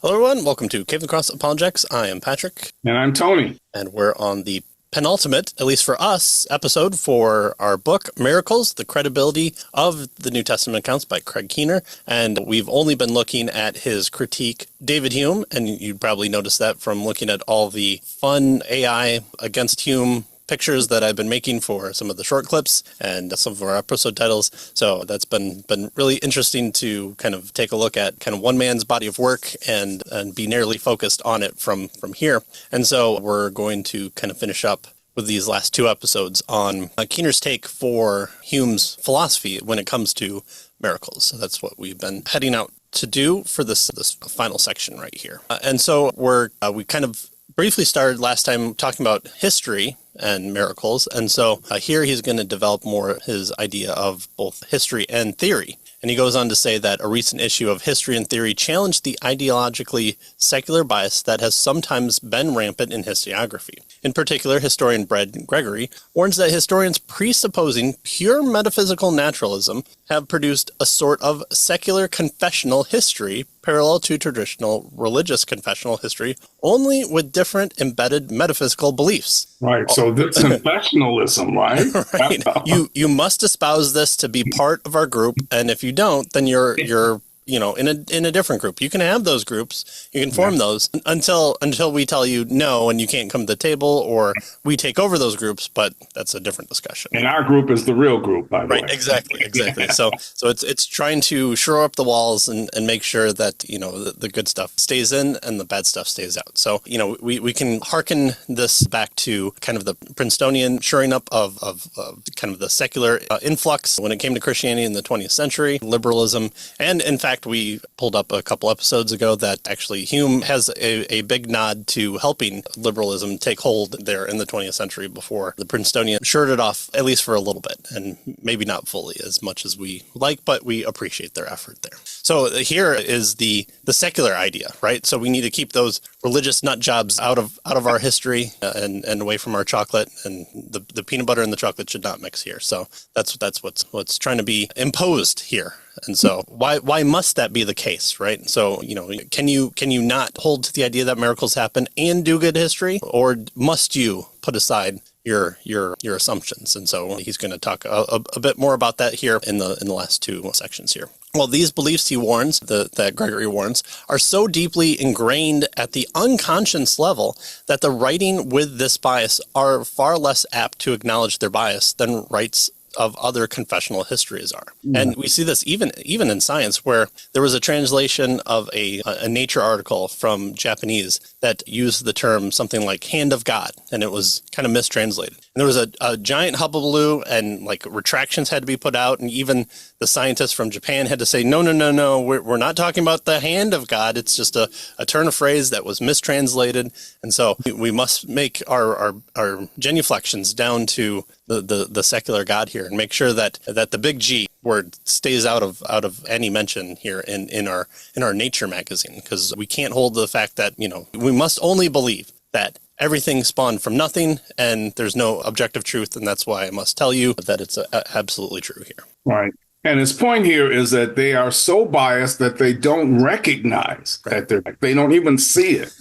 Hello, everyone. Welcome to Cave Across Apologetics. I am Patrick. And I'm Tony. And we're on the penultimate, at least for us, episode for our book, Miracles, The Credibility of the New Testament Accounts by Craig Keener. And we've only been looking at his critique, David Hume, and you probably noticed that from looking at all the fun AI against Hume pictures that I've been making for some of the short clips and some of our episode titles. So that's been really interesting to kind of take a look at kind of one man's body of work and be narrowly focused on it from here. And so we're going to kind of finish up with these last two episodes on Keener's take for Hume's philosophy when it comes to miracles. So that's what we've been heading out to do for this final section right here. And so we kind of briefly started last time talking about history and miracles. And so here he's going to develop more his idea of both history and theory. And he goes on to say that a recent issue of History and Theory challenged the ideologically secular bias that has sometimes been rampant in historiography. In particular, historian Brad Gregory warns that historians presupposing pure metaphysical naturalism have produced a sort of secular confessional history parallel to traditional religious confessional history, only with different embedded metaphysical beliefs. Right, so that's confessionalism, right? Right. You must espouse this to be part of our group, and if you don't, then you're in a different group. You can have those groups, you can form those until we tell you no and you can't come to the table, or we take over those groups, but that's a different discussion. And our group is the real group, by the way. Right, exactly. So it's trying to shore up the walls and make sure that, the good stuff stays in and the bad stuff stays out. So, we can hearken this back to kind of the Princetonian shoring up of kind of the secular influx when it came to Christianity in the 20th century, liberalism, and in fact, we pulled up a couple episodes ago that actually Hume has a big nod to helping liberalism take hold there in the 20th century before the Princetonian shored it off, at least for a little bit, and maybe not fully as much as we like, but we appreciate their effort there. So here is the secular idea, right? So we need to keep those religious nut jobs out of our history and away from our chocolate, and the peanut butter and the chocolate should not mix here. So that's what's trying to be imposed here. And so why must that be the case, right? So, can you not hold to the idea that miracles happen and do good history, or must you put aside your assumptions? And so he's going to talk a bit more about that here in the last two sections here. Well, these beliefs, he warns, that Gregory warns, are so deeply ingrained at the unconscious level that the writing with this bias are far less apt to acknowledge their bias than writes of other confessional histories are. And we see this even in science, where there was a translation of a Nature article from Japanese that used the term something like hand of God, and it was kind of mistranslated. And there was a giant hullabaloo, and like retractions had to be put out, and even the scientists from Japan had to say, no, we're not talking about the hand of God. It's just a turn of phrase that was mistranslated. And so we must make our genuflections down to the secular God here, and make sure that the big G word stays out of any mention here in our Nature magazine, because we can't hold the fact that we must only believe that everything spawned from nothing and there's no objective truth, and that's why I must tell you that it's absolutely true here. Right. And his point here is that they are so biased that they don't recognize that they don't even see it,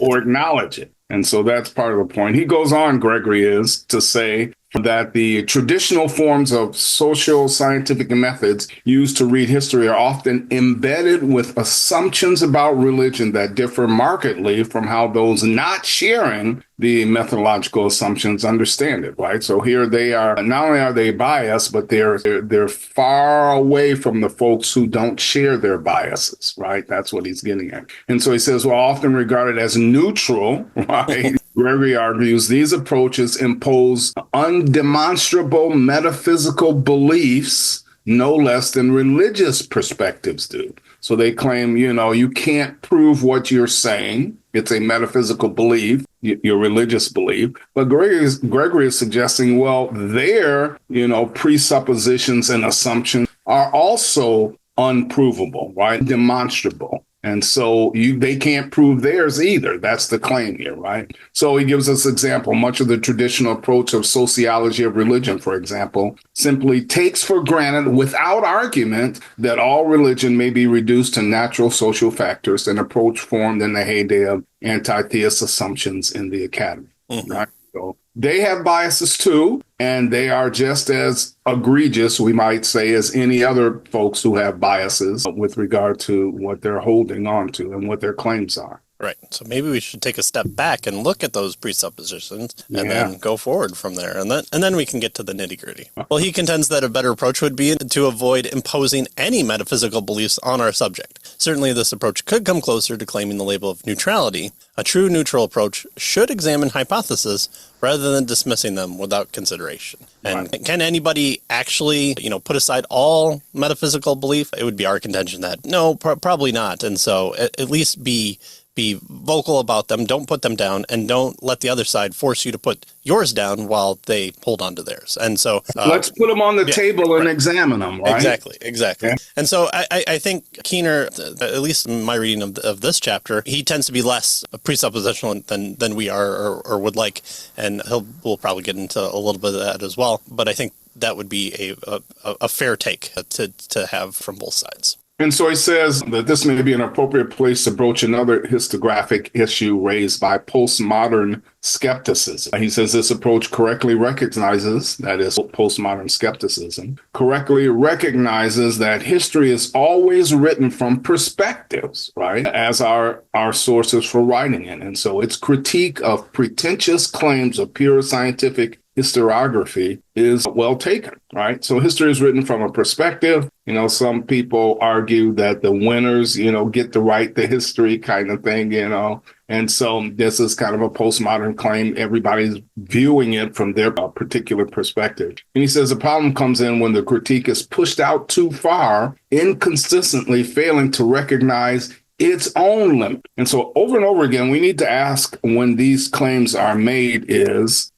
or acknowledge it. And so that's part of the point. He goes on, Gregory is, to say that the traditional forms of social scientific methods used to read history are often embedded with assumptions about religion that differ markedly from how those not sharing the methodological assumptions understand it, right? So here they are, not only are they biased, but they're far away from the folks who don't share their biases, right? That's what he's getting at. And so he says, well, often regarded as neutral, right? Gregory argues these approaches impose undemonstrable metaphysical beliefs no less than religious perspectives do. So they claim, you can't prove what you're saying. It's a metaphysical belief, your religious belief. But Gregory is suggesting, well, their, presuppositions and assumptions are also unprovable, right? Demonstrable. And so they can't prove theirs either. That's the claim here, right? So he gives us example. Much of the traditional approach of sociology of religion, for example, simply takes for granted without argument that all religion may be reduced to natural social factors, an approach formed in the heyday of anti-theist assumptions in the academy, right? So they have biases too, and they are just as egregious, we might say, as any other folks who have biases with regard to what they're holding on to and what their claims are. Right. So maybe we should take a step back and look at those presuppositions and then go forward from there. And then we can get to the nitty gritty. Well, he contends that a better approach would be to avoid imposing any metaphysical beliefs on our subject. Certainly this approach could come closer to claiming the label of neutrality. A true neutral approach should examine hypotheses rather than dismissing them without consideration. And can anybody actually, put aside all metaphysical belief? It would be our contention that no, probably not. And so at least be vocal about them, don't put them down, and don't let the other side force you to put yours down while they hold on to theirs. And so let's put them on the table and examine them, right? Exactly. Yeah. And so I think Keener, at least in my reading of this chapter, he tends to be less presuppositional than we are or would like, and we'll probably get into a little bit of that as well. But I think that would be a fair take to have from both sides. And so he says that this may be an appropriate place to broach another historiographic issue raised by postmodern skepticism. He says this approach correctly recognizes, that is, postmodern skepticism, correctly recognizes that history is always written from perspectives, right, as our sources for writing it. And so its critique of pretentious claims of pure scientific historiography is well taken, right? So history is written from a perspective. Some people argue that the winners, get to write the history kind of thing, And so this is kind of a postmodern claim. Everybody's viewing it from their particular perspective. And he says the problem comes in when the critique is pushed out too far, inconsistently failing to recognize its own limit. And so over and over again, we need to ask when these claims are made is,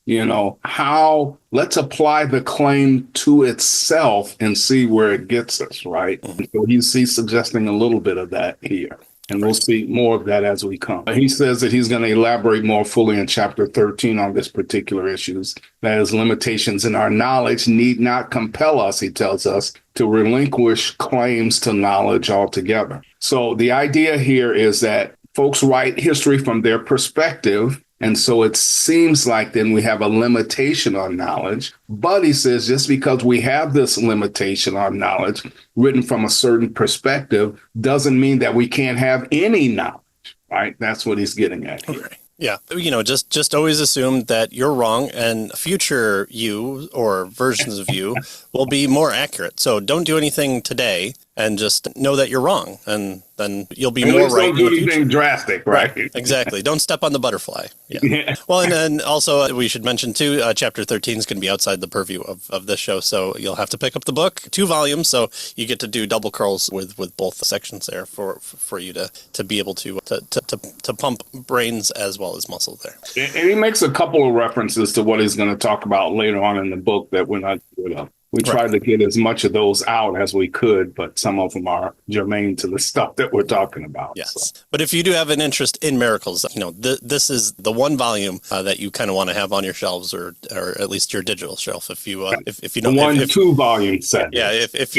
how let's apply the claim to itself and see where it gets us, right? And so he's suggesting a little bit of that here. And we'll see more of that as we come. He says that he's going to elaborate more fully in chapter 13 on this particular issues. That is, limitations in our knowledge need not compel us, he tells us, to relinquish claims to knowledge altogether. So the idea here is that folks write history from their perspective. And so it seems like then we have a limitation on knowledge. But he says just because we have this limitation on knowledge written from a certain perspective doesn't mean that we can't have any knowledge, right? That's what he's getting at here. Okay. Yeah. Just always assume that you're wrong and future you or versions of you will be more accurate. So don't do anything today and just know that you're wrong. And then you'll be more right. Don't do anything drastic, right? Exactly. Don't step on the butterfly. Yeah. Well, and then also we should mention too, chapter 13 is going to be outside the purview of this show. So you'll have to pick up the book, 2 volumes. So you get to do double curls with both sections there for you to be able to pump brains as well as muscle there. And he makes a couple of references to what he's going to talk about later on in the book that we're not good of. We tried to get as much of those out as we could, but some of them are germane to the stuff that we're talking about. Yes. So. But if you do have an interest in miracles, this is the one volume that you kind of want to have on your shelves or at least your digital shelf if you don't. 2 volume set. Yeah. If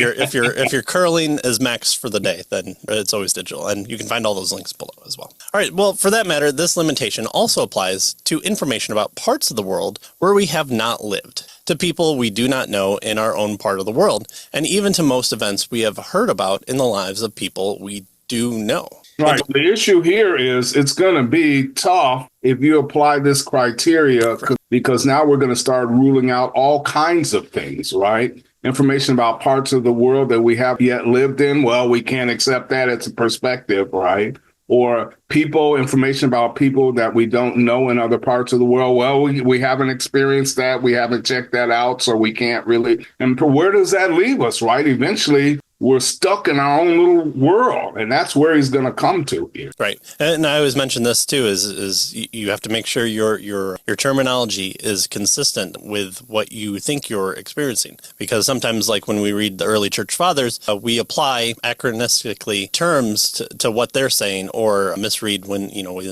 you're curling as max for the day, then it's always digital. And you can find all those links below as well. All right. Well, for that matter, this limitation also applies to information about parts of the world where we have not lived, to people we do not know in our own part of the world, and even to most events we have heard about in the lives of people we do know. Right. The issue here is it's going to be tough if you apply this criteria because now we're going to start ruling out all kinds of things, right? Information about parts of the world that we have yet lived in. Well, we can't accept that. It's a perspective, right? Or information about people that we don't know in other parts of the world. Well, we haven't experienced that. We haven't checked that out. So we can't really. And where does that leave us, right? Eventually, we're stuck in our own little world. And that's where he's going to come to here. Right. And I always mention this too, is you have to make sure your terminology is consistent with what you think you're experiencing. Because sometimes, like when we read the early church fathers, we apply anachronistically terms to what they're saying, or misread when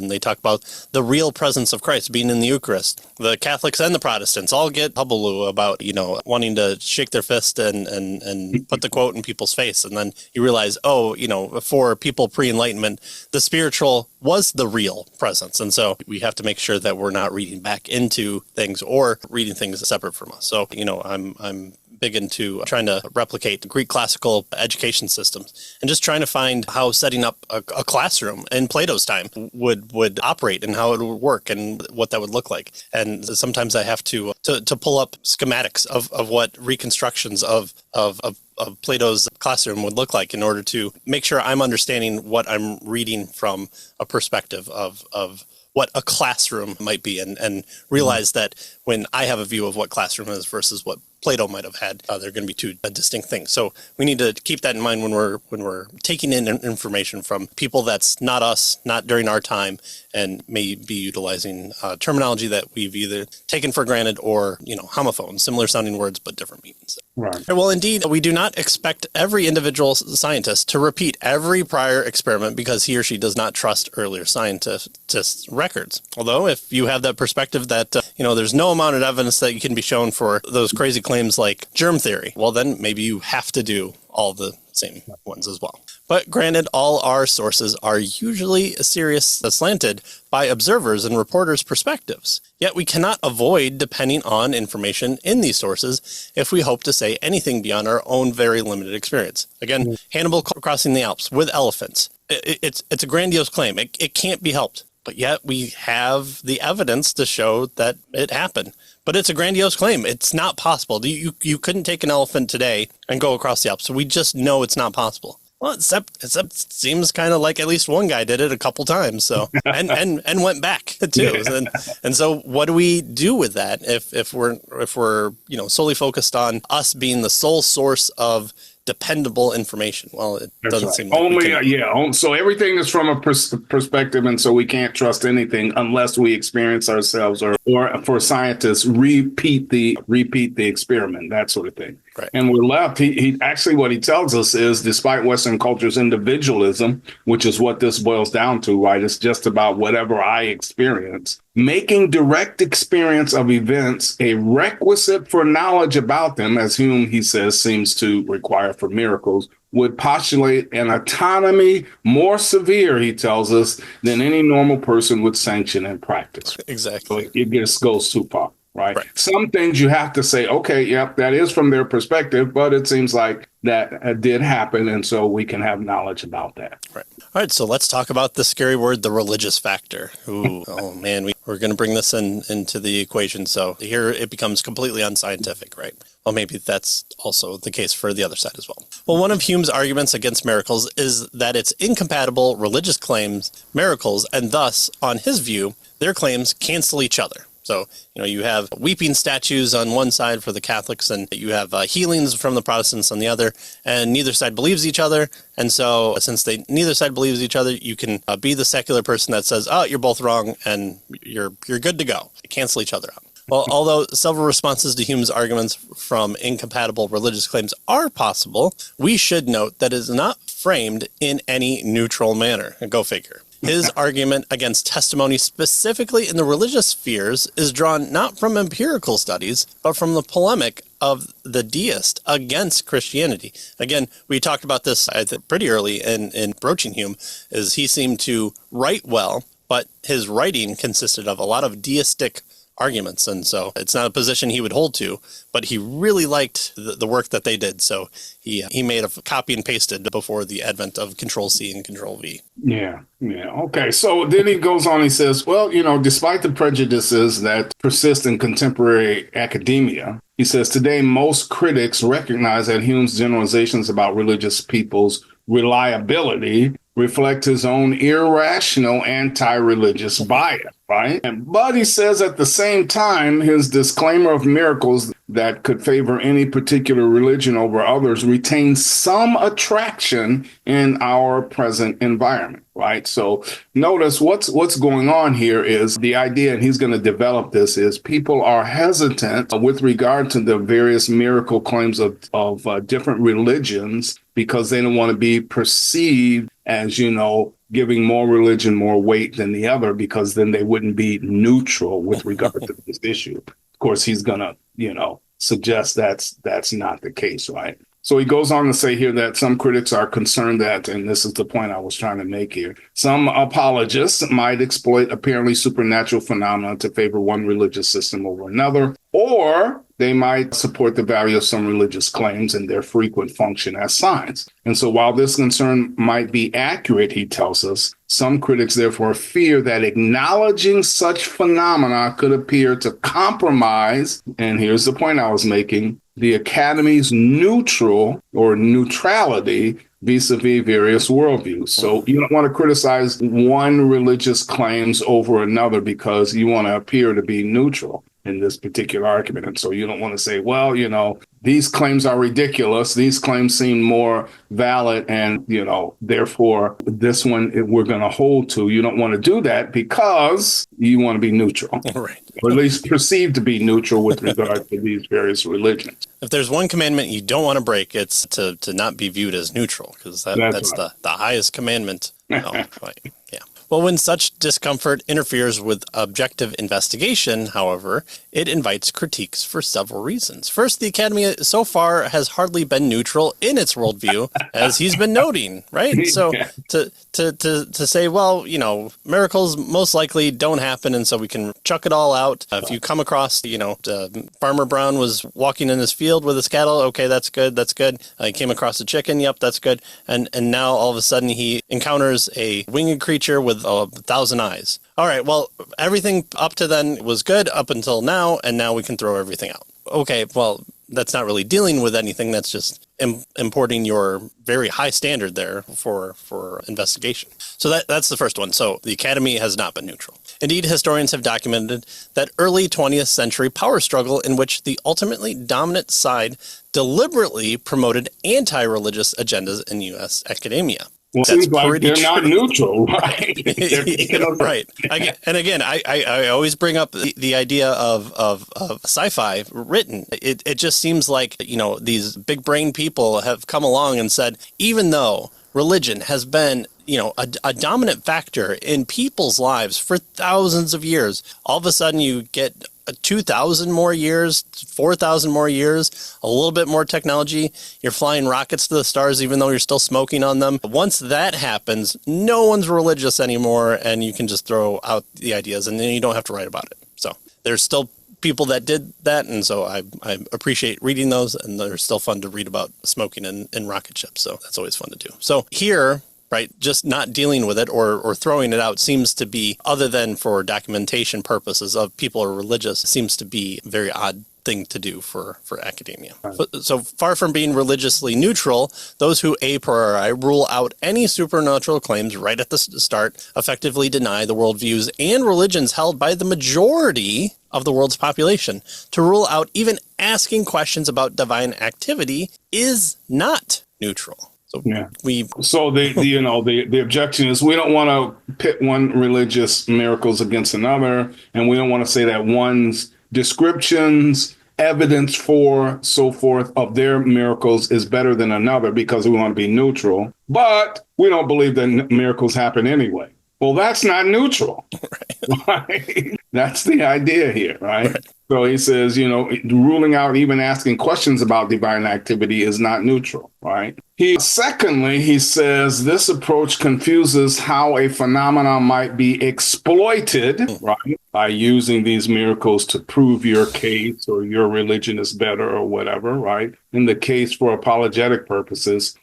they talk about the real presence of Christ being in the Eucharist. The Catholics and the Protestants all get hullabaloo about, wanting to shake their fist and put the quote in people's face. And then you realize, for people pre-Enlightenment, the spiritual was the real presence. And so we have to make sure that we're not reading back into things or reading things separate from us. So, I'm big into trying to replicate Greek classical education systems and just trying to find how setting up a classroom in Plato's time would operate and how it would work and what that would look like. And sometimes I have to pull up schematics of what reconstructions of Plato's classroom would look like in order to make sure I'm understanding what I'm reading from a perspective of what a classroom might be, and realize that when I have a view of what classroom is versus what Plato might have had, they're going to be two distinct things. So we need to keep that in mind when we're taking in information from people that's not us, not during our time, and may be utilizing terminology that we've either taken for granted or, homophones, similar sounding words, but different meanings. Right. Well, indeed, we do not expect every individual scientist to repeat every prior experiment because he or she does not trust earlier scientists' records. Although, if you have that perspective that, there's no amount of evidence that you can be shown for those crazy claims like germ theory, well, then maybe you have to do all the same ones as well. But granted, all our sources are usually slanted by observers and reporters' perspectives. Yet we cannot avoid depending on information in these sources if we hope to say anything beyond our own very limited experience. Again, Hannibal crossing the Alps with elephants. It's a grandiose claim. It can't be helped. But yet we have the evidence to show that it happened. But it's a grandiose claim. It's not possible. You couldn't take an elephant today and go across the Alps. So we just know it's not possible. Well, except it seems kind of like at least one guy did it a couple times. So and went back too. And so what do we do with that if we're solely focused on us being the sole source of dependable information? Well, it doesn't seem like so everything is from a perspective, and so we can't trust anything unless we experience ourselves, or for scientists repeat the experiment, that sort of thing. Right. And we're left. He actually, what he tells us is, despite Western culture's individualism, which is what this boils down to, right? It's just about whatever I experience. Making direct experience of events a requisite for knowledge about them, as Hume, he says, seems to require for miracles, would postulate an autonomy more severe, he tells us, than any normal person would sanction and practice. Exactly. So it just goes too far. Right. Some things you have to say, okay, yep, that is from their perspective, but it seems like that did happen, and so we can have knowledge about that. Right. All right, so let's talk about the scary word, the religious factor. Ooh, oh man, we're going to bring this into the equation. So here it becomes completely unscientific, right? Well, maybe that's also the case for the other side as well. Well, one of Hume's arguments against miracles is that it's incompatible religious claims, miracles, and thus, on his view, their claims cancel each other. So, you have weeping statues on one side for the Catholics, and you have healings from the Protestants on the other, and neither side believes each other. And so since neither side believes each other, you can be the secular person that says, oh, you're both wrong, and you're good to go. Cancel each other out. Well, although several responses to Hume's arguments from incompatible religious claims are possible, we should note that it is not framed in any neutral manner. Go figure. His argument against testimony, specifically in the religious spheres, is drawn not from empirical studies, but from the polemic of the deist against Christianity. Again, we talked about this pretty early in broaching Hume, is he seemed to write well, but his writing consisted of a lot of deistic arguments. And so it's not a position he would hold to, but he really liked the work that they did. So he made a copy and pasted before the advent of Control-C and Control-V. Yeah. Okay. So then he goes on, he says, well, despite the prejudices that persist in contemporary academia, he says today most critics recognize that Hume's generalizations about religious people's reliability reflect his own irrational anti-religious bias, right? But he says at the same time, his disclaimer of miracles that could favor any particular religion over others retain some attraction in our present environment, right? So notice what's going on here is the idea, and he's going to develop this, is people are hesitant with regard to the various miracle claims of different religions because they don't want to be perceived as, giving more religion more weight than the other, because then they wouldn't be neutral with regard to this issue. Of course, he's going to, suggest that's not the case, right? So he goes on to say here that some critics are concerned that, and this is the point I was trying to make here, some apologists might exploit apparently supernatural phenomena to favor one religious system over another, or they might support the value of some religious claims and their frequent function as signs. And so while this concern might be accurate, he tells us, some critics therefore fear that acknowledging such phenomena could appear to compromise, and here's the point I was making, the Academy's neutral or neutrality vis-a-vis various worldviews. So you don't want to criticize one religious claims over another because you want to appear to be neutral in this particular argument. And so you don't want to say, well, these claims are ridiculous. These claims seem more valid. And, therefore, this one we're going to hold to. You don't want to do that because you want to be neutral, right? Or at least perceived to be neutral with regard to these various religions. If there's one commandment you don't want to break, it's to not be viewed as neutral, because that's right. the highest commandment. Right. Yeah. Well, when such discomfort interferes with objective investigation, however, it invites critiques for several reasons. First, the Academy so far has hardly been neutral in its worldview, as he's been noting, right? So to say, well, miracles most likely don't happen, and so we can chuck it all out. If you come across, Farmer Brown was walking in his field with his cattle, okay, that's good. He came across a chicken, yep, that's good. And now all of a sudden he encounters a winged creature with 1,000 eyes. All right, well, everything up to then was good up until now, and now we can throw everything out. Okay, well, that's not really dealing with anything. That's just importing your very high standard there for investigation. So that's the first one. So the Academy has not been neutral. Indeed, historians have documented that early 20th century power struggle in which the ultimately dominant side deliberately promoted anti-religious agendas in U.S. academia. Well, it seems like they're not neutral, right? Right. I always bring up the idea of sci-fi written. It just seems like, these big brain people have come along and said, even though religion has been, a dominant factor in people's lives for thousands of years, all of a sudden you get 2,000 more years, 4,000 more years, a little bit more technology. You're flying rockets to the stars, even though you're still smoking on them. Once that happens, no one's religious anymore, and you can just throw out the ideas, and then you don't have to write about it. So there's still people that did that, and so I appreciate reading those, and they're still fun to read about smoking and rocket ships. So that's always fun to do. So here, right, just not dealing with it or throwing it out seems to be, other than for documentation purposes of people are religious, seems to be a very odd thing to do for academia. So far from being religiously neutral, those who a priori rule out any supernatural claims right at the start effectively deny the worldviews and religions held by the majority of the world's population. To rule out even asking questions about divine activity is not neutral. So the objection is we don't want to pit one religious miracles against another, and we don't want to say that one's descriptions, evidence for, so forth, of their miracles is better than another because we want to be neutral. But we don't believe that miracles happen anyway. Well, that's not neutral. Right? That's the idea here, right? So he says, ruling out even asking questions about divine activity is not neutral, right? Secondly, he says this approach confuses how a phenomenon might be exploited, right? By using these miracles to prove your case or your religion is better or whatever, right? In the case for apologetic purposes,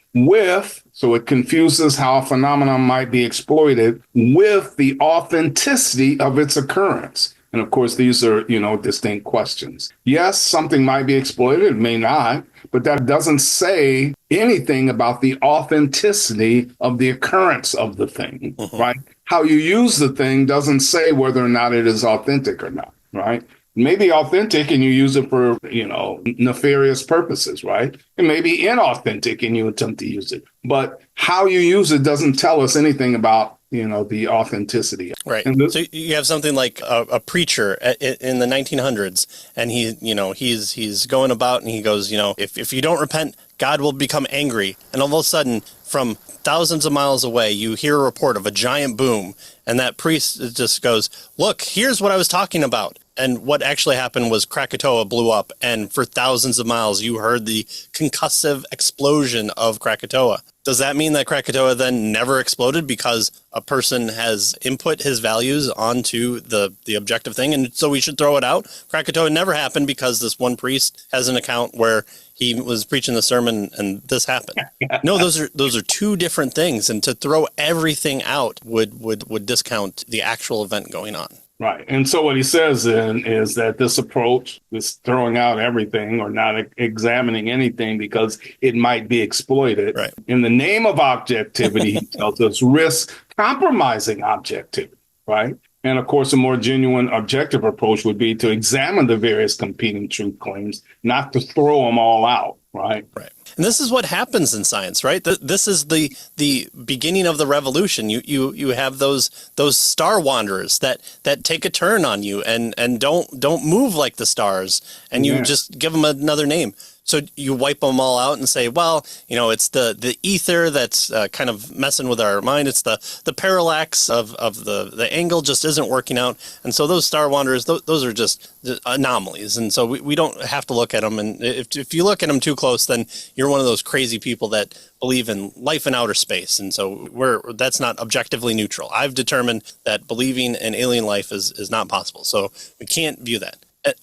so it confuses how a phenomenon might be exploited with the authenticity of its occurrence. And of course, these are, distinct questions. Yes, something might be exploited, it may not, but that doesn't say anything about the authenticity of the occurrence of the thing, right? How you use the thing doesn't say whether or not it is authentic or not, right? It may be authentic and you use it for, nefarious purposes, right? It may be inauthentic and you attempt to use it. But how you use it doesn't tell us anything about, the authenticity. Right. And So you have something like a preacher in the 1900s, and he's going about and he goes, if you don't repent, God will become angry. And all of a sudden, from thousands of miles away, you hear a report of a giant boom, and that priest just goes, look, here's what I was talking about. And what actually happened was Krakatoa blew up, and for thousands of miles, you heard the concussive explosion of Krakatoa. Does that mean that Krakatoa then never exploded because a person has input his values onto the objective thing, and so we should throw it out? Krakatoa never happened because this one priest has an account where he was preaching the sermon and this happened. No, those are two different things, and to throw everything out would discount the actual event going on. Right. And so what he says then is that this approach, this throwing out everything or not examining anything because it might be exploited, right, in the name of objectivity, he tells us risks compromising objectivity, right? And of course, a more genuine objective approach would be to examine the various competing truth claims, not to throw them all out, right? Right. And this is what happens in science, right? This is the beginning of the revolution. You have those star wanderers that take a turn on you and don't move like the stars, and you just give them another name. So you wipe them all out and say, well, it's the ether that's kind of messing with our mind. It's the parallax of the angle just isn't working out. And so those star wanderers, those are just anomalies. And so we don't have to look at them. And if you look at them too close, then you're one of those crazy people that believe in life in outer space. And so that's not objectively neutral. I've determined that believing in alien life is not possible. So we can't view that.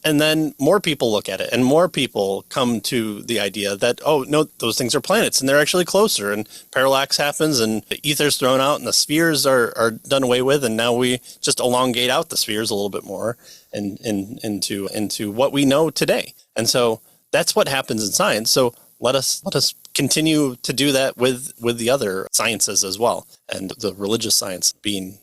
And then more people look at it, and more people come to the idea that, oh, no, those things are planets, and they're actually closer, and parallax happens, and the ether's thrown out, and the spheres are done away with, and now we just elongate out the spheres a little bit more and into what we know today. And so that's what happens in science. So let us continue to do that with the other sciences as well, and the religious science being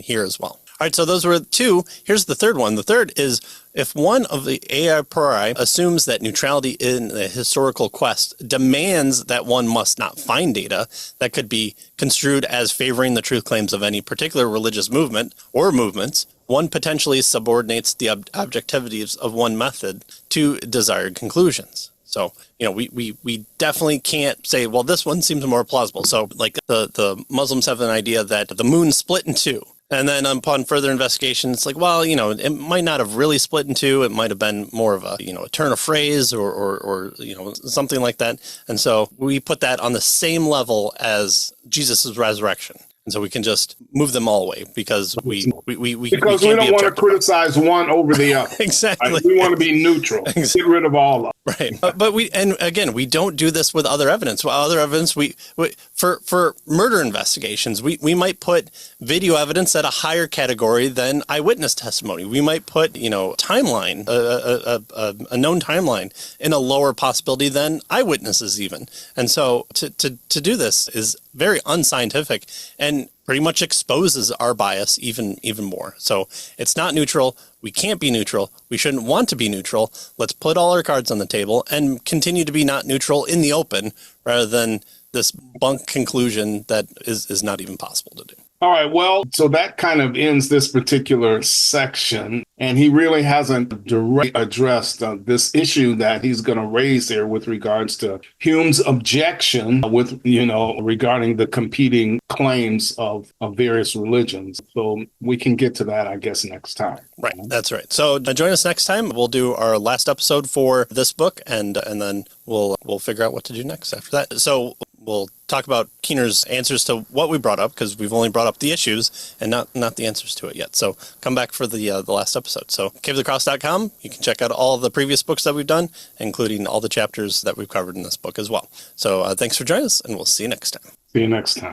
here as well. All right, so those were two. Here's the third one. The third is, if one of the a priori assumes that neutrality in the historical quest demands that one must not find data that could be construed as favoring the truth claims of any particular religious movement or movements, one potentially subordinates the objectivities of one method to desired conclusions. So, we definitely can't say, well, this one seems more plausible. So, like the Muslims have an idea that the moon split in two. And then upon further investigation, it's like, well, it might not have really split in two. It might have been more of a turn of phrase or something like that. And so we put that on the same level as Jesus' resurrection. And so we can just move them all away because we don't want to criticize one over the other. Exactly. Right? We want to be neutral. Exactly. Get rid of all of them. Right. But we don't do this with other evidence. Well, other evidence, for murder investigations, we might put video evidence at a higher category than eyewitness testimony. We might put, timeline, a known timeline in a lower possibility than eyewitnesses even. And so to do this is very unscientific and pretty much exposes our bias even more. So it's not neutral. We can't be neutral. We shouldn't want to be neutral. Let's put all our cards on the table and continue to be not neutral in the open rather than this bunk conclusion that is not even possible to do. All right. Well, so that kind of ends this particular section. And he really hasn't directly addressed this issue that he's going to raise here with regards to Hume's objection regarding the competing claims of various religions. So we can get to that, I guess, next time. Right. That's right. So join us next time. We'll do our last episode for this book, and then we'll figure out what to do next after that. So we'll talk about Keener's answers to what we brought up, because we've only brought up the issues and not the answers to it yet. So come back for the last episode. So caveofthecross.com, you can check out all of the previous books that we've done, including all the chapters that we've covered in this book as well. So thanks for joining us, and we'll see you next time. See you next time.